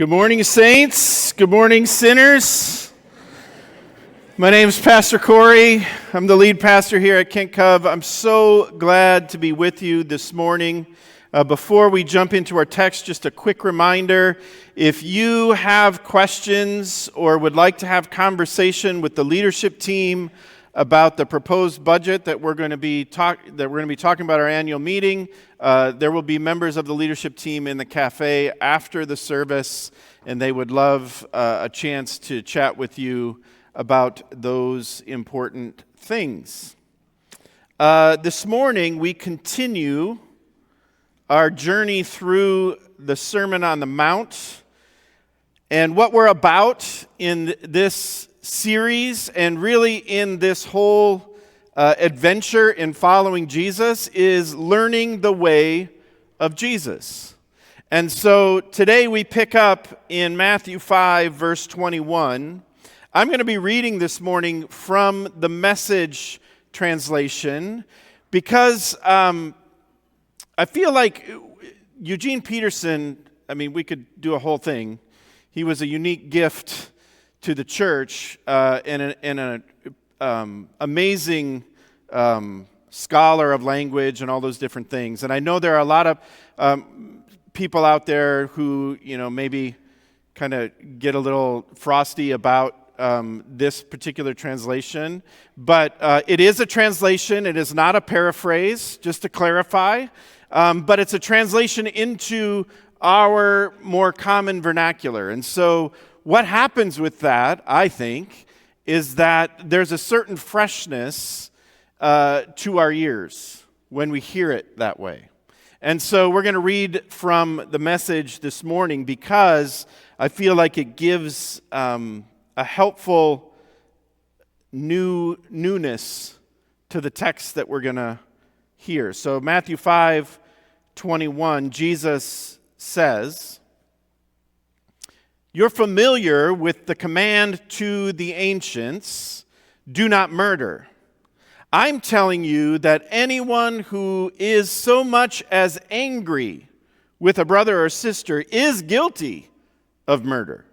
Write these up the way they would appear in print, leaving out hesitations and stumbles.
Good morning, saints. Good morning, sinners. My name is Pastor Corey. I'm the lead pastor here at Kent Cove. I'm so glad to be with you this morning. Before we jump into our text, just a quick reminder. If you have questions or would like to have conversation with the leadership team about the proposed budget that we're going to be talking about our annual meeting, there will be members of the leadership team in the cafe after the service, and they would love a chance to chat with you about those important things. This morning, we continue our journey through the Sermon on the Mount, and what we're about in this series and really in this whole adventure in following Jesus is learning the way of Jesus. And so today we pick up in Matthew 5, verse 21. I'm going to be reading this morning from the Message translation because I feel like Eugene Peterson, we could do a whole thing. He was a unique gift to the church and an amazing scholar of language and all those different things. And I know there are a lot of people out there who, maybe kind of get a little frosty about this particular translation. But it is a translation. It is not a paraphrase, just to clarify. But it's a translation into our more common vernacular. And so what happens with that, I think, is that there's a certain freshness to our ears when we hear it that way. And so we're going to read from the Message this morning because I feel like it gives a helpful newness to the text that we're going to hear. So Matthew 5:21, Jesus says, "You're familiar with the command to the ancients, do not murder. I'm telling you that anyone who is so much as angry with a brother or sister is guilty of murder.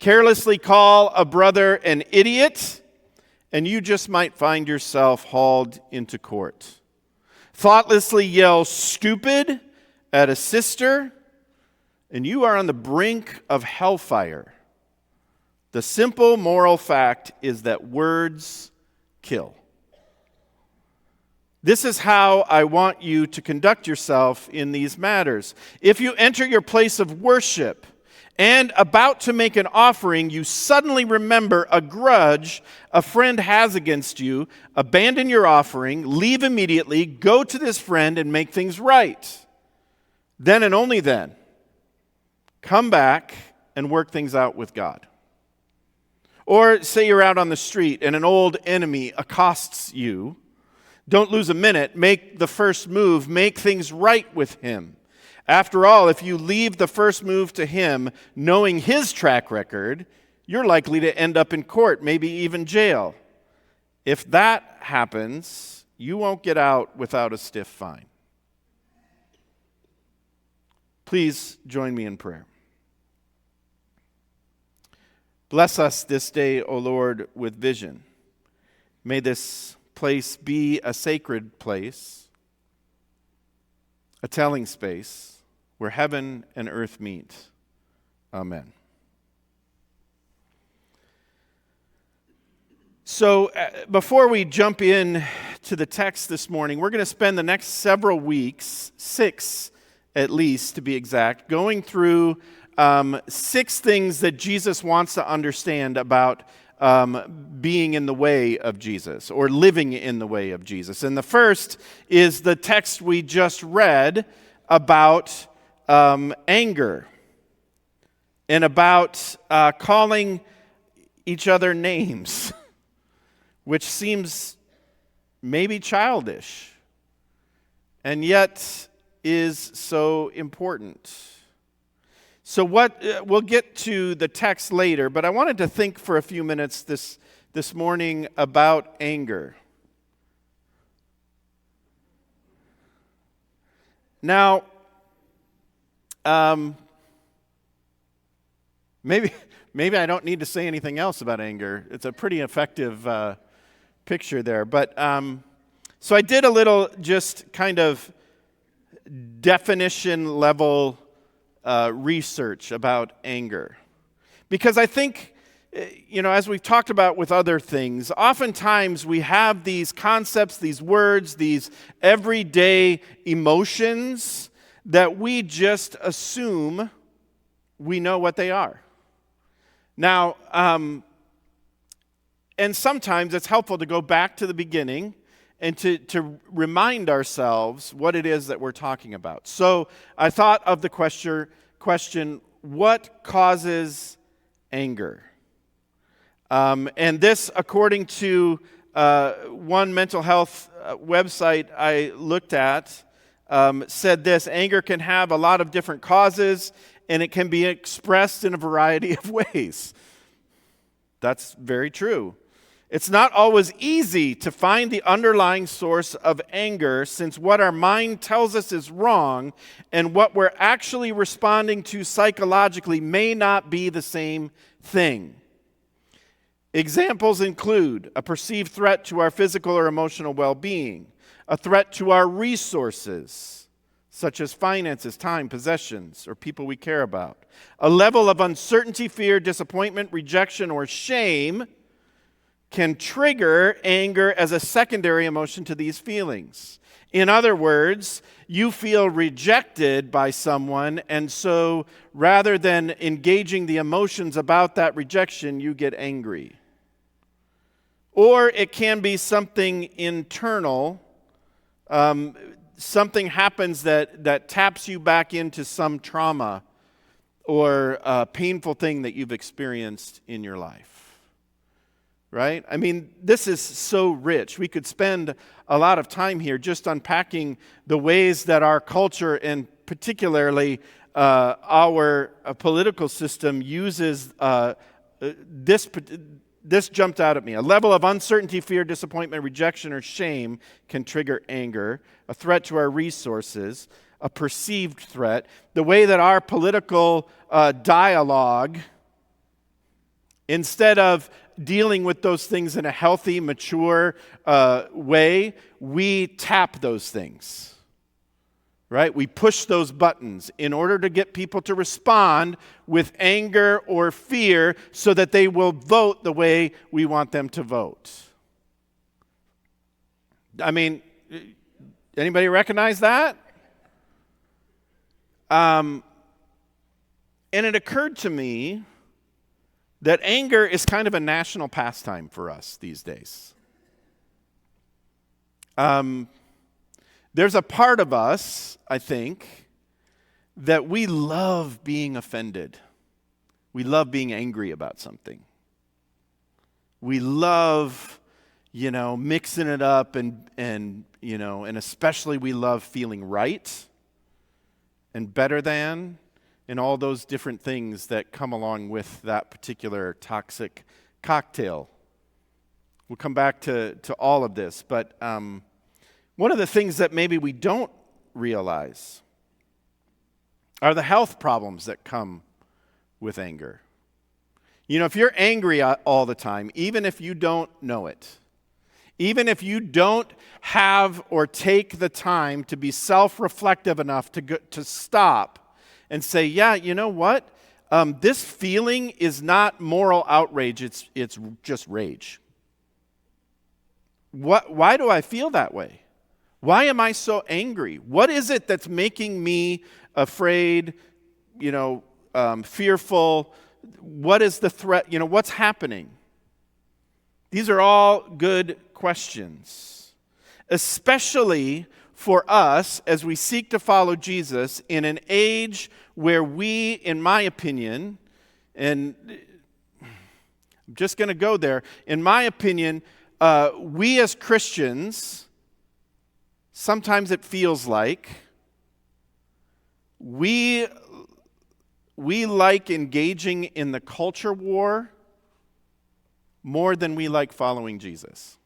Carelessly call a brother an idiot, and you just might find yourself hauled into court. Thoughtlessly yell stupid at a sister, and you are on the brink of hellfire. The simple moral fact is that words kill. This is how I want you to conduct yourself in these matters. If you enter your place of worship and about to make an offering, you suddenly remember a grudge a friend has against you, abandon your offering, leave immediately, go to this friend and make things right. Then and only then, come back and work things out with God. Or say you're out on the street and an old enemy accosts you. Don't lose a minute. Make the first move. Make things right with him. After all, if you leave the first move to him, knowing his track record, you're likely to end up in court, maybe even jail. If that happens, you won't get out without a stiff fine." Please join me in prayer. Bless us this day, O Lord, with vision. May this place be a sacred place, a telling space where heaven and earth meet. Amen. So before we jump in to the text this morning, we're going to spend the next several weeks, 6 at least to be exact, going through 6 things that Jesus wants to understand about being in the way of Jesus or living in the way of Jesus. And the first is the text we just read about anger and about calling each other names, which seems maybe childish and yet is so important. So we'll get to the text later, but I wanted to think for a few minutes this morning about anger. Now, Maybe, maybe I don't need to say anything else about anger. It's a pretty effective picture there. But so I did a little just kind of definition level research about anger. Because I think, as we've talked about with other things, oftentimes we have these concepts, these words, these everyday emotions that we just assume we know what they are. Now, and sometimes it's helpful to go back to the beginning and to remind ourselves what it is that we're talking about. So I thought of the question, what causes anger? And this, according to one mental health website I looked at, said this: anger can have a lot of different causes, and it can be expressed in a variety of ways. That's very true. It's not always easy to find the underlying source of anger, since what our mind tells us is wrong and what we're actually responding to psychologically may not be the same thing. Examples include a perceived threat to our physical or emotional well-being, a threat to our resources, such as finances, time, possessions, or people we care about, a level of uncertainty, fear, disappointment, rejection, or shame can trigger anger as a secondary emotion to these feelings. In other words, you feel rejected by someone, and so rather than engaging the emotions about that rejection, you get angry. Or it can be something internal. Something happens that taps you back into some trauma or a painful thing that you've experienced in your life. Right? I mean, this is so rich. We could spend a lot of time here just unpacking the ways that our culture, and particularly our political system, uses this jumped out at me. A level of uncertainty, fear, disappointment, rejection, or shame can trigger anger, a threat to our resources, a perceived threat. The way that our political dialogue, instead of dealing with those things in a healthy, mature way, we tap those things, right? We push those buttons in order to get people to respond with anger or fear so that they will vote the way we want them to vote. I mean, anybody recognize that? And it occurred to me that anger is kind of a national pastime for us these days. There's a part of us, I think, that we love being offended. We love being angry about something. We love, mixing it up and especially we love feeling right and better than, and all those different things that come along with that particular toxic cocktail. We'll come back to all of this, but one of the things that maybe we don't realize are the health problems that come with anger. If you're angry all the time, even if you don't know it, even if you don't have or take the time to be self-reflective enough to stop and say, yeah, you know what? This feeling is not moral outrage, it's just rage. Why do I feel that way? Why am I so angry? What is it that's making me afraid, fearful? What is the threat? What's happening? These are all good questions, especially for us as we seek to follow Jesus in an age where we, in my opinion, and I'm just going to go there, in my opinion, we as Christians, sometimes it feels like we like engaging in the culture war more than we like following Jesus.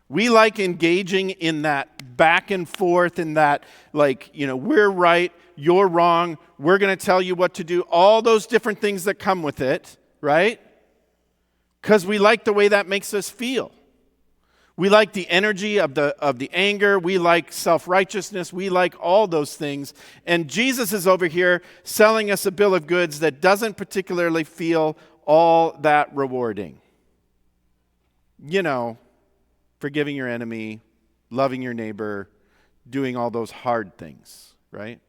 We like engaging in that back and forth, in that, like, we're right, you're wrong, we're going to tell you what to do, all those different things that come with it, right? Because we like the way that makes us feel. We like the energy of the anger. We like self-righteousness. We like all those things. And Jesus is over here selling us a bill of goods that doesn't particularly feel all that rewarding. Forgiving your enemy, loving your neighbor, doing all those hard things, right?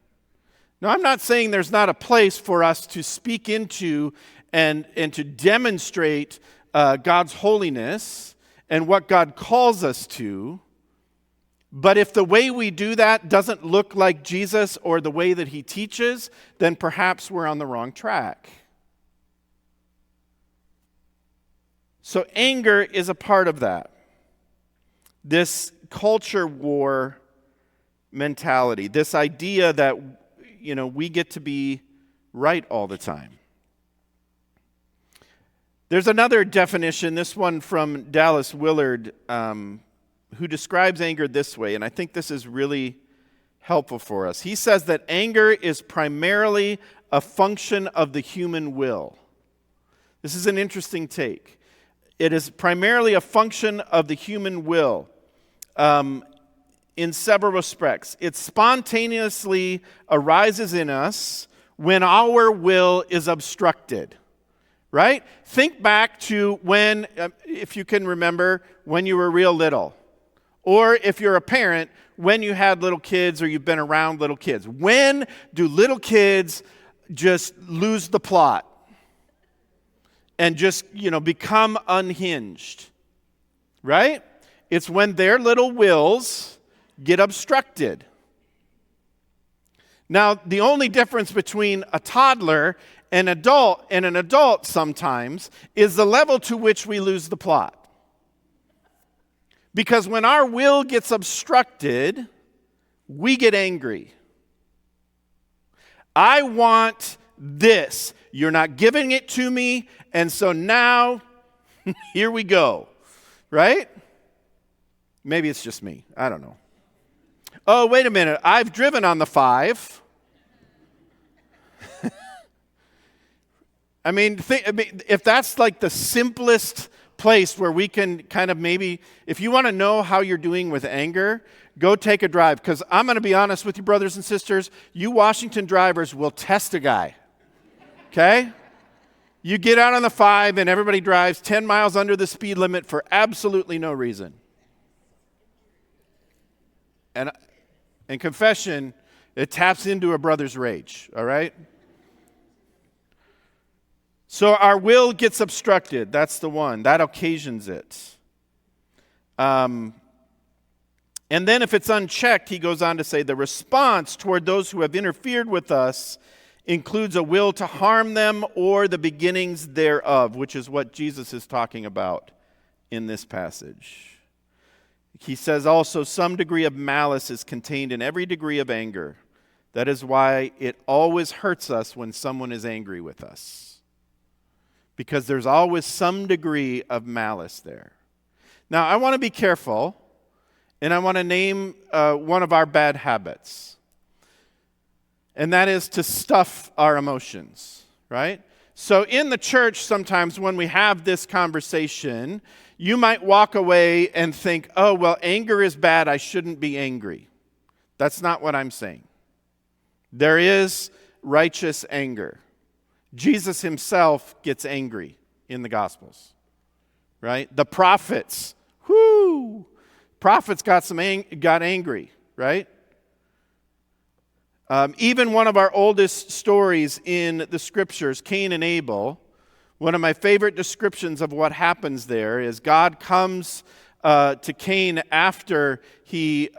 Now, I'm not saying there's not a place for us to speak into and to demonstrate God's holiness and what God calls us to. But if the way we do that doesn't look like Jesus or the way that he teaches, then perhaps we're on the wrong track. So anger is a part of that. This culture war mentality, this idea that, we get to be right all the time. There's another definition, this one from Dallas Willard, who describes anger this way, and I think this is really helpful for us. He says that anger is primarily a function of the human will. This is an interesting take. It is primarily a function of the human will in several respects. It spontaneously arises in us when our will is obstructed. Right? Think back to when, if you can remember, when you were real little. Or if you're a parent, when you had little kids or you've been around little kids. When do little kids just lose the plot and just, become unhinged? Right? It's when their little wills get obstructed. Now, the only difference between a toddler and an adult sometimes is the level to which we lose the plot. Because when our will gets obstructed, we get angry. I want this. You're not giving it to me, and so now, here we go. Right? Maybe it's just me. I don't know. Oh, wait a minute. I've driven on the 5. If that's like the simplest place where we can kind of maybe, if you want to know how you're doing with anger, go take a drive. Because I'm going to be honest with you, brothers and sisters, you Washington drivers will test a guy. Okay? You get out on the 5 and everybody drives 10 miles under the speed limit for absolutely no reason. And in confession, it taps into a brother's rage, all right? So our will gets obstructed. That's the one. That occasions it. And then if it's unchecked, he goes on to say, the response toward those who have interfered with us includes a will to harm them or the beginnings thereof, which is what Jesus is talking about in this passage. He says also, some degree of malice is contained in every degree of anger. That is why it always hurts us when someone is angry with us. Because there's always some degree of malice there. Now, I want to be careful, and I want to name one of our bad habits. And that is to stuff our emotions, right? So in the church, sometimes when we have this conversation, you might walk away and think, oh, well, anger is bad, I shouldn't be angry. That's not what I'm saying. There is righteous anger. Jesus himself gets angry in the Gospels, right? The prophets, prophets got angry, right? Even one of our oldest stories in the Scriptures, Cain and Abel, one of my favorite descriptions of what happens there is God comes to Cain after he's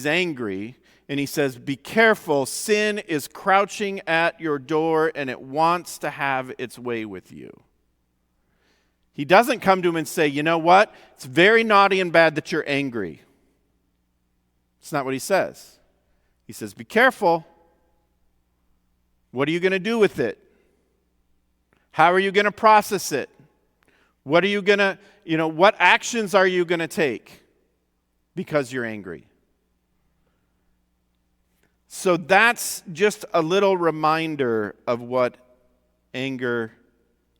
angry. And he says, be careful, sin is crouching at your door and it wants to have its way with you. He doesn't come to him and say, you know what? It's very naughty and bad that you're angry. It's not what he says. He says, be careful. What are you going to do with it? How are you going to process it? What are you going to, what actions are you going to take because you're angry? So that's just a little reminder of what anger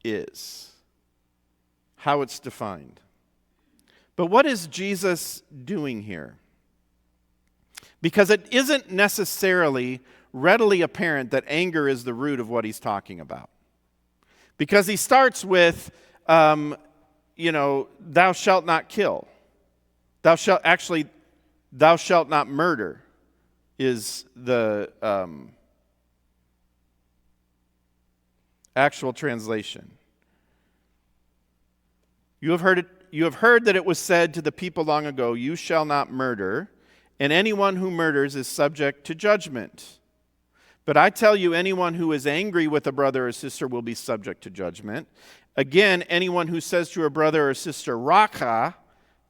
is, how it's defined. But what is Jesus doing here? Because it isn't necessarily readily apparent that anger is the root of what he's talking about. Because he starts with, thou shalt not kill. Thou shalt not murder is the actual translation. You have heard that it was said to the people long ago, you shall not murder, and anyone who murders is subject to judgment. But I tell you, anyone who is angry with a brother or sister will be subject to judgment. Again, anyone who says to a brother or sister, Raka,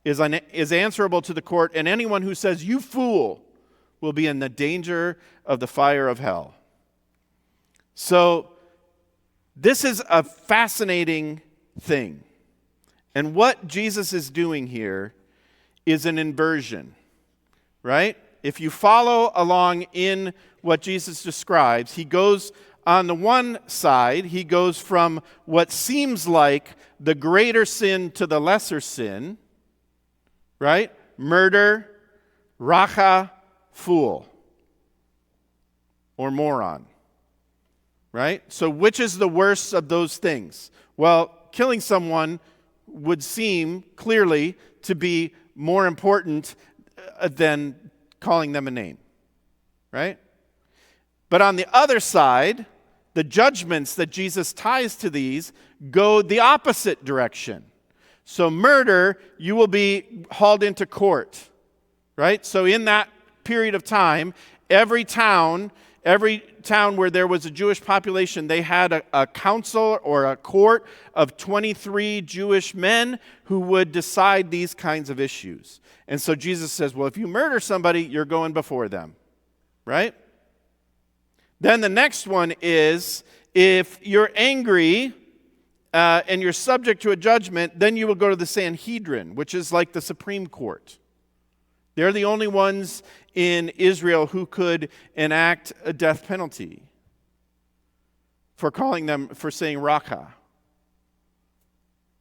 is answerable to the court, and anyone who says, you fool, will be in the danger of the fire of hell. So, this is a fascinating thing. And what Jesus is doing here is an inversion, right? If you follow along in what Jesus describes, he goes on the one side, he goes from what seems like the greater sin to the lesser sin, right? Murder, racha, fool, or moron, right? So which is the worst of those things? Well, killing someone would seem clearly to be more important than calling them a name, right? But on the other side, the judgments that Jesus ties to these go the opposite direction. So murder, you will be hauled into court, right? So in that period of time, every town where there was a Jewish population, they had a council or a court of 23 Jewish men who would decide these kinds of issues. And so Jesus says, well, if you murder somebody, you're going before them, right? Then the next one is, if you're angry and you're subject to a judgment, then you will go to the Sanhedrin, which is like the Supreme Court. They're the only ones in Israel who could enact a death penalty for saying Raka.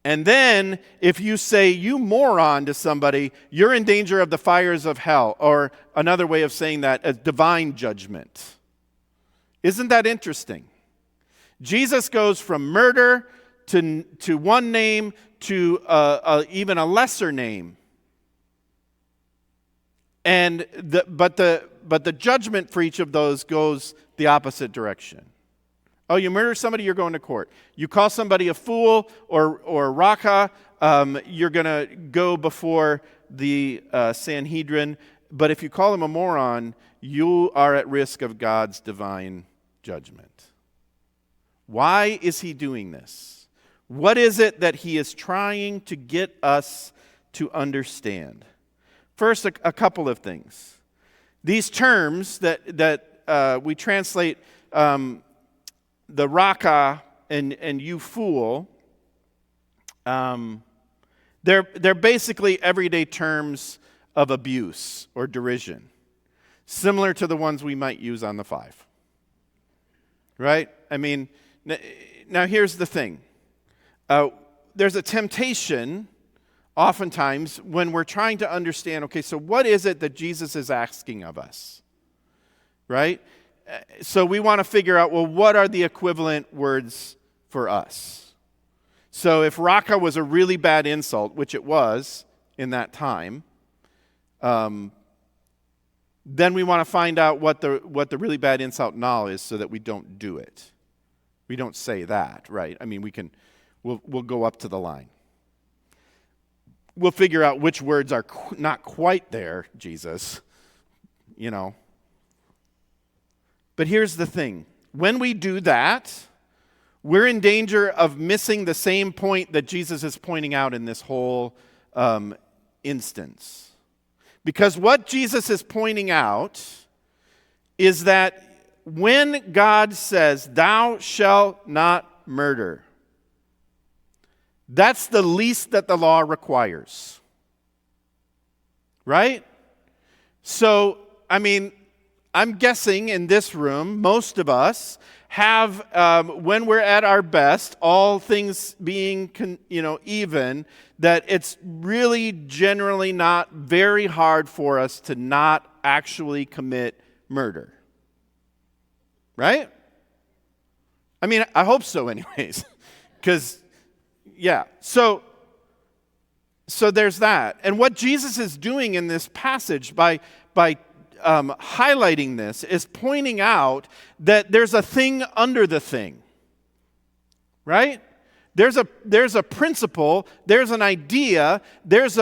And then, if you say you moron to somebody, you're in danger of the fires of hell, or another way of saying that, a divine judgment. Isn't that interesting? Jesus goes from murder to one name to even a lesser name. And but the judgment for each of those goes the opposite direction. Oh, you murder somebody, you're going to court. You call somebody a fool or raka, you're going to go before the Sanhedrin. But if you call him a moron, you are at risk of God's divine judgment. Why is he doing this? What is it that he is trying to get us to understand? First, a couple of things. These terms that we translate the raka and you fool, they're basically everyday terms of abuse or derision, similar to the ones we might use on the five. Right? I mean, now here's the thing. There's a temptation oftentimes when we're trying to understand, okay, so what is it that Jesus is asking of us? Right? So we want to figure out, well, what are the equivalent words for us? So if raka was a really bad insult, which it was in that time, then we want to find out what the really bad insult now is so that we don't do it. We don't say that, right? I mean, we'll go up to the line. We'll figure out which words are not quite there, Jesus, But here's the thing. When we do that, we're in danger of missing the same point that Jesus is pointing out in this whole instance. Because what Jesus is pointing out is that when God says, thou shalt not murder, That's the least that the law requires. Right? So, I'm guessing in this room, most of us have, when we're at our best, all things being, even, that it's really generally not very hard for us to not actually commit murder. Right? I hope so anyways. Because, yeah. So there's that. And what Jesus is doing in this passage by highlighting this is pointing out that there's a thing under the thing. Right? There's a principle, there's an idea, there's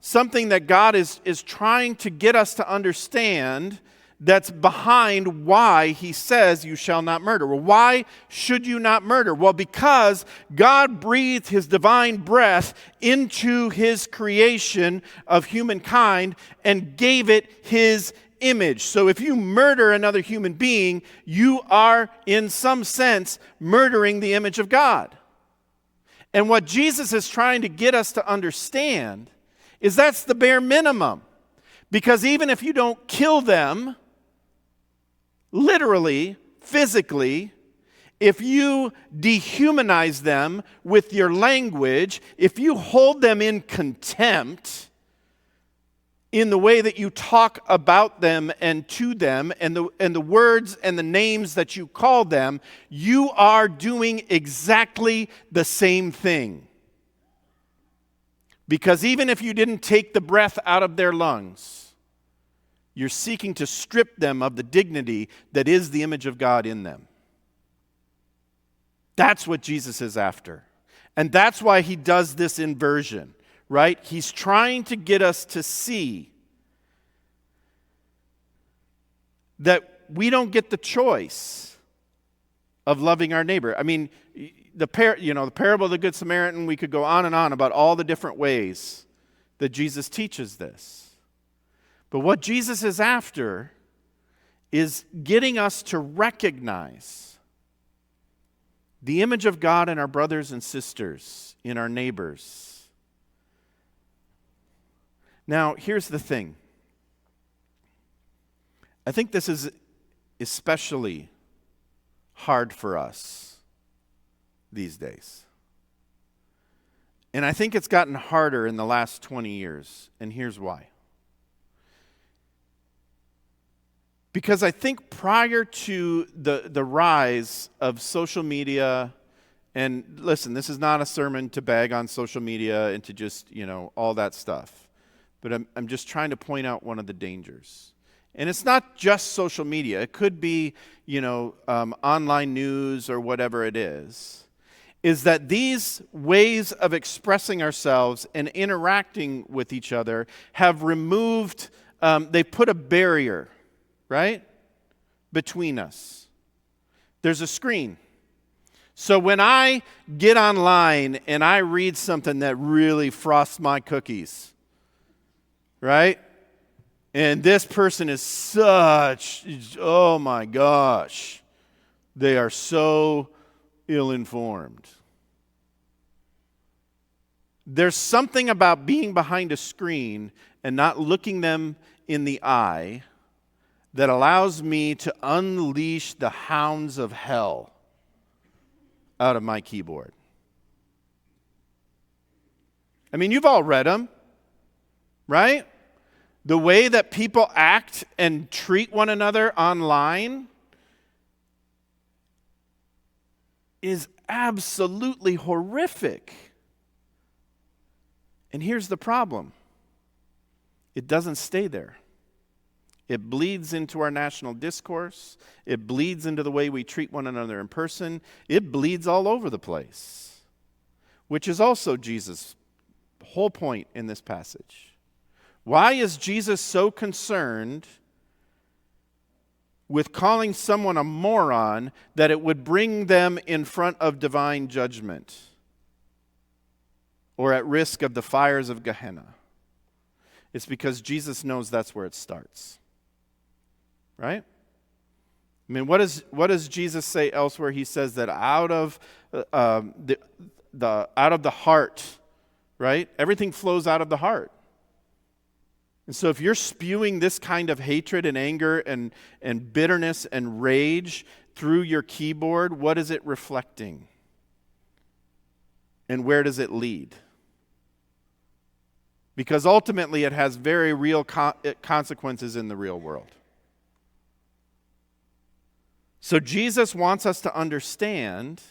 something that God is trying to get us to understand that's behind why he says you shall not murder. Well, why should you not murder? Well, because God breathed his divine breath into his creation of humankind and gave it his image. So if you murder another human being, you are, in some sense, murdering the image of God. And what Jesus is trying to get us to understand is that's the bare minimum. Because even if you don't kill them, literally, physically, if you dehumanize them with your language, if you hold them in contempt in the way that you talk about them and to them and the words and the names that you call them, you are doing exactly the same thing. Because even if you didn't take the breath out of their lungs, you're seeking to strip them of the dignity that is the image of God in them. That's what Jesus is after. And that's why he does this inversion, right? He's trying to get us to see that we don't get the choice of loving our neighbor. The parable of the Good Samaritan, we could go on and on about all the different ways that Jesus teaches this. But what Jesus is after is getting us to recognize the image of God in our brothers and sisters, in our neighbors. Now, here's the thing. I think this is especially hard for us these days. And I think it's gotten harder in the last 20 years, and here's why. Because I think prior to the rise of social media, and listen, this is not a sermon to bag on social media and to just, all that stuff. But I'm just trying to point out one of the dangers. And it's not just social media. It could be, online news or whatever it is that these ways of expressing ourselves and interacting with each other have removed, they put a barrier, right, between us. There's a screen. So when I get online and I read something that really frosts my cookies, right? And this person is oh my gosh, they are so ill-informed. There's something about being behind a screen and not looking them in the eye that allows me to unleash the hounds of hell out of my keyboard. You've all read them, right? The way that people act and treat one another online is absolutely horrific. And here's the problem. It doesn't stay there. It bleeds into our national discourse. It bleeds into the way we treat one another in person. It bleeds all over the place, which is also Jesus' whole point in this passage. Why is Jesus so concerned with calling someone a moron that it would bring them in front of divine judgment or at risk of the fires of Gehenna? It's because Jesus knows that's where it starts. Right? What does Jesus say elsewhere? He says that out of out of the heart, right? Everything flows out of the heart. And so if you're spewing this kind of hatred and anger and bitterness and rage through your keyboard, what is it reflecting? And where does it lead? Because ultimately it has very real consequences in the real world. So Jesus wants us to understand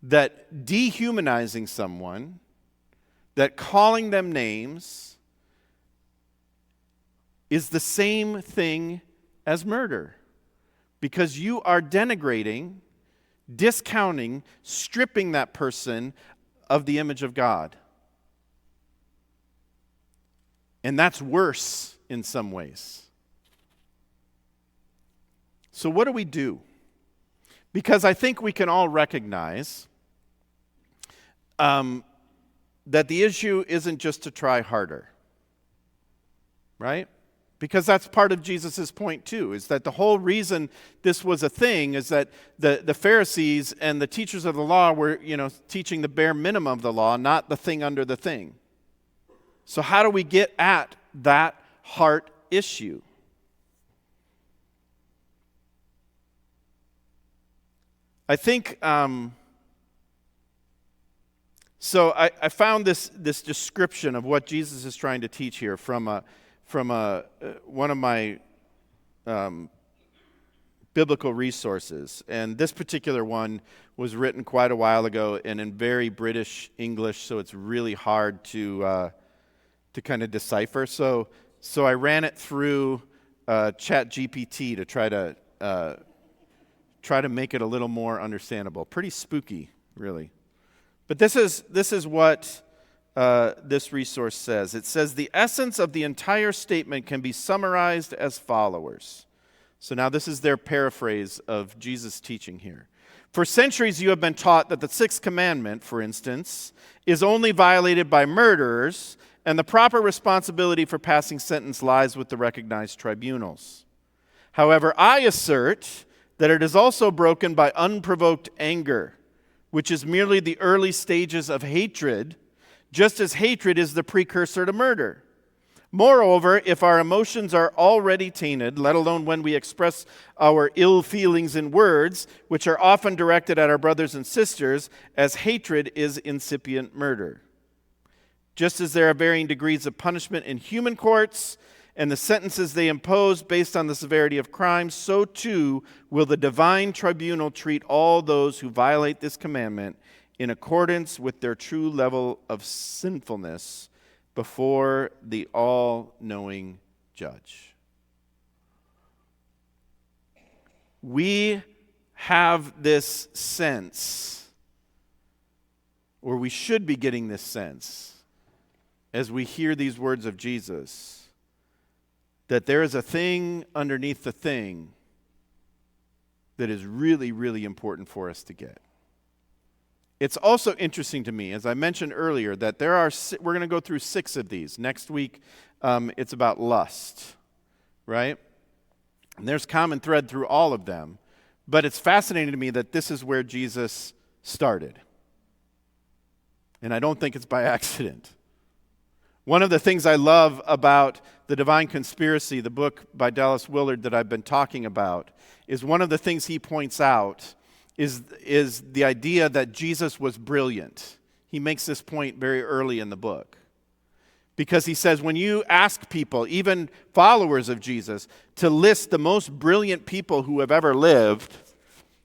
that dehumanizing someone, that calling them names, is the same thing as murder. Because you are denigrating, discounting, stripping that person of the image of God. And that's worse in some ways. So what do we do? Because I think we can all recognize that the issue isn't just to try harder, right? Because that's part of Jesus' point too, is that the whole reason this was a thing is that the Pharisees and the teachers of the law were, teaching the bare minimum of the law, not the thing under the thing. So how do we get at that heart issue? I think, so I found this description of what Jesus is trying to teach here from one of my biblical resources. And this particular one was written quite a while ago and in very British English, so it's really hard to kind of decipher. So I ran it through ChatGPT to try to make it a little more understandable. Pretty spooky, really. But this is what this resource says. It says, the essence of the entire statement can be summarized as follows. So now this is their paraphrase of Jesus' teaching here. For centuries you have been taught that the sixth commandment, for instance, is only violated by murderers, and the proper responsibility for passing sentence lies with the recognized tribunals. However, I assert that it is also broken by unprovoked anger, which is merely the early stages of hatred, just as hatred is the precursor to murder. Moreover, if our emotions are already tainted, let alone when we express our ill feelings in words, which are often directed at our brothers and sisters, as hatred is incipient murder. Just as there are varying degrees of punishment in human courts, and the sentences they impose based on the severity of crimes, so too will the divine tribunal treat all those who violate this commandment in accordance with their true level of sinfulness before the all-knowing judge. We have this sense, or we should be getting this sense, as we hear these words of Jesus, that there is a thing underneath the thing that is really, really important for us to get. It's also interesting to me, as I mentioned earlier, that we're going to go through 6 of these. Next week, it's about lust, right? And there's common thread through all of them. But it's fascinating to me that this is where Jesus started. And I don't think it's by accident. One of the things I love about The Divine Conspiracy, the book by Dallas Willard that I've been talking about, is one of the things he points out is the idea that Jesus was brilliant. He makes this point very early in the book. Because he says when you ask people, even followers of Jesus, to list the most brilliant people who have ever lived,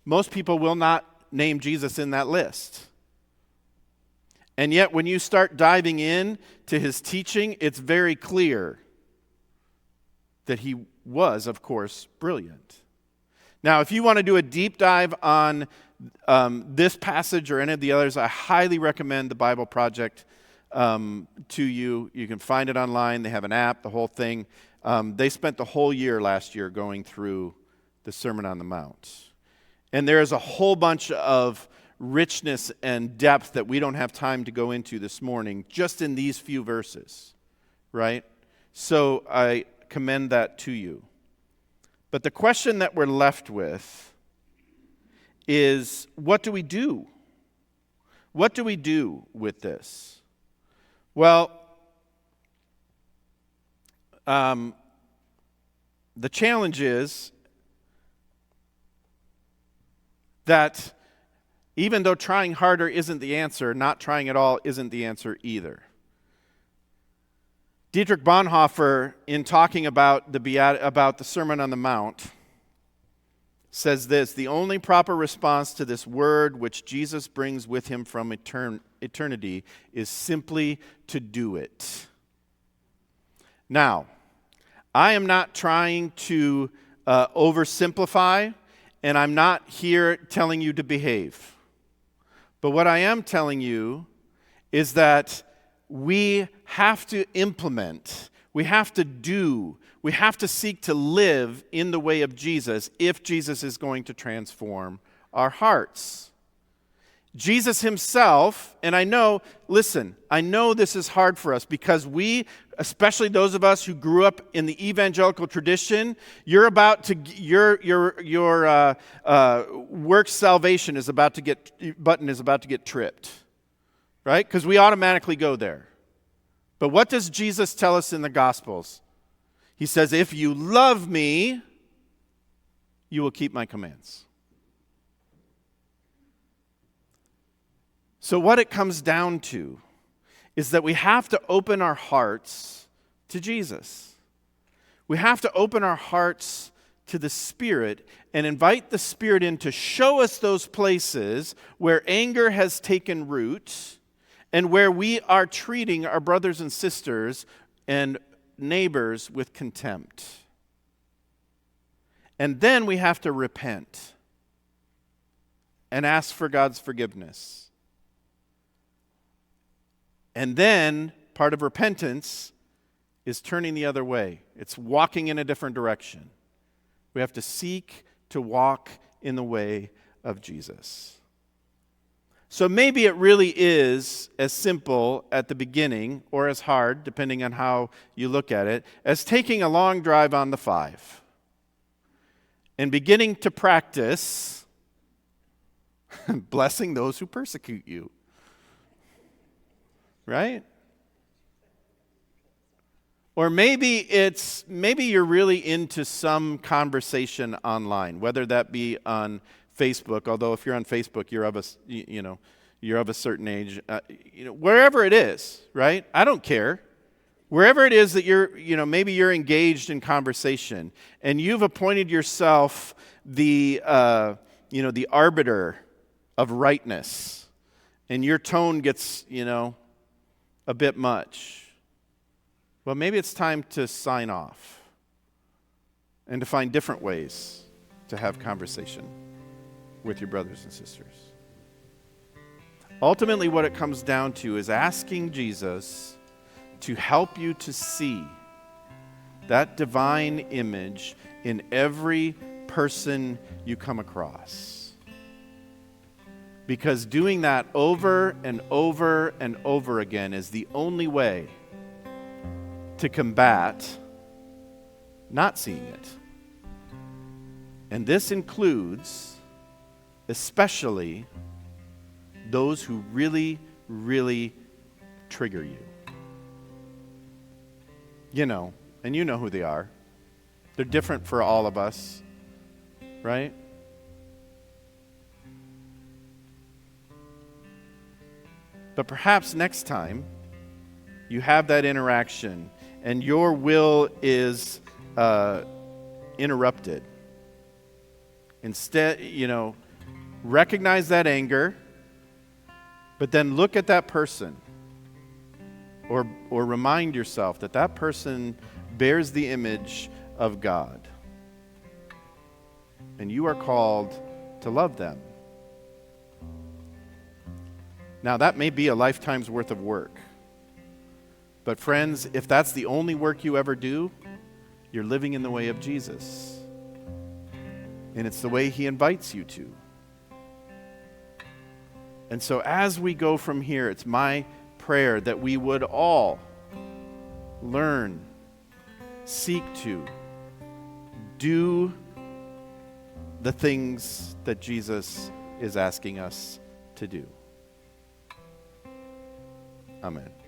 most people will not name Jesus in that list. And yet when you start diving in to his teaching, it's very clear that he was, of course, brilliant. Now, if you want to do a deep dive on this passage or any of the others, I highly recommend the Bible Project to you. You can find it online. They have an app, the whole thing. They spent the whole year last year going through the Sermon on the Mount. And there is a whole bunch of richness and depth that we don't have time to go into this morning, just in these few verses, right? So I commend that to you. But the question that we're left with is, what do we do? What do we do with this? Well, the challenge is that even though trying harder isn't the answer, not trying at all isn't the answer either. Dietrich Bonhoeffer, in talking about the Sermon on the Mount, says this: the only proper response to this word which Jesus brings with him from eternity is simply to do it. Now, I am not trying to oversimplify, and I'm not here telling you to behave. But what I am telling you is that we have to implement, we have to do, we have to seek to live in the way of Jesus if Jesus is going to transform our hearts. Jesus himself, and I know this is hard for us because we, especially those of us who grew up in the evangelical tradition, your work salvation is about to get tripped, right? Because we automatically go there. But what does Jesus tell us in the Gospels? He says, if you love me, you will keep my commands. So what it comes down to is that we have to open our hearts to Jesus. We have to open our hearts to the Spirit and invite the Spirit in to show us those places where anger has taken root and where we are treating our brothers and sisters and neighbors with contempt. And then we have to repent and ask for God's forgiveness. And then part of repentance is turning the other way. It's walking in a different direction. We have to seek to walk in the way of Jesus. So maybe it really is as simple at the beginning, or as hard, depending on how you look at it, as taking a long drive on the 5 and beginning to practice blessing those who persecute you. Right? Or maybe you're really into some conversation online, whether that be on Facebook, although if you're on Facebook, you're of a certain age, wherever it is, right? I don't care. Wherever it is that maybe you're engaged in conversation and you've appointed yourself the arbiter of rightness, and your tone gets, a bit much. Well, maybe it's time to sign off and to find different ways to have conversation with your brothers and sisters. Ultimately, what it comes down to is asking Jesus to help you to see that divine image in every person you come across. Because doing that over and over and over again is the only way to combat not seeing it. And this includes especially those who really, really trigger you. And you know who they are. They're different for all of us, right? But perhaps next time you have that interaction and your will is interrupted. Instead, recognize that anger, but then look at that person or remind yourself that person bears the image of God. And you are called to love them. Now, that may be a lifetime's worth of work. But friends, if that's the only work you ever do, you're living in the way of Jesus. And it's the way he invites you to. And so as we go from here, it's my prayer that we would all learn, seek to do the things that Jesus is asking us to do. Amen.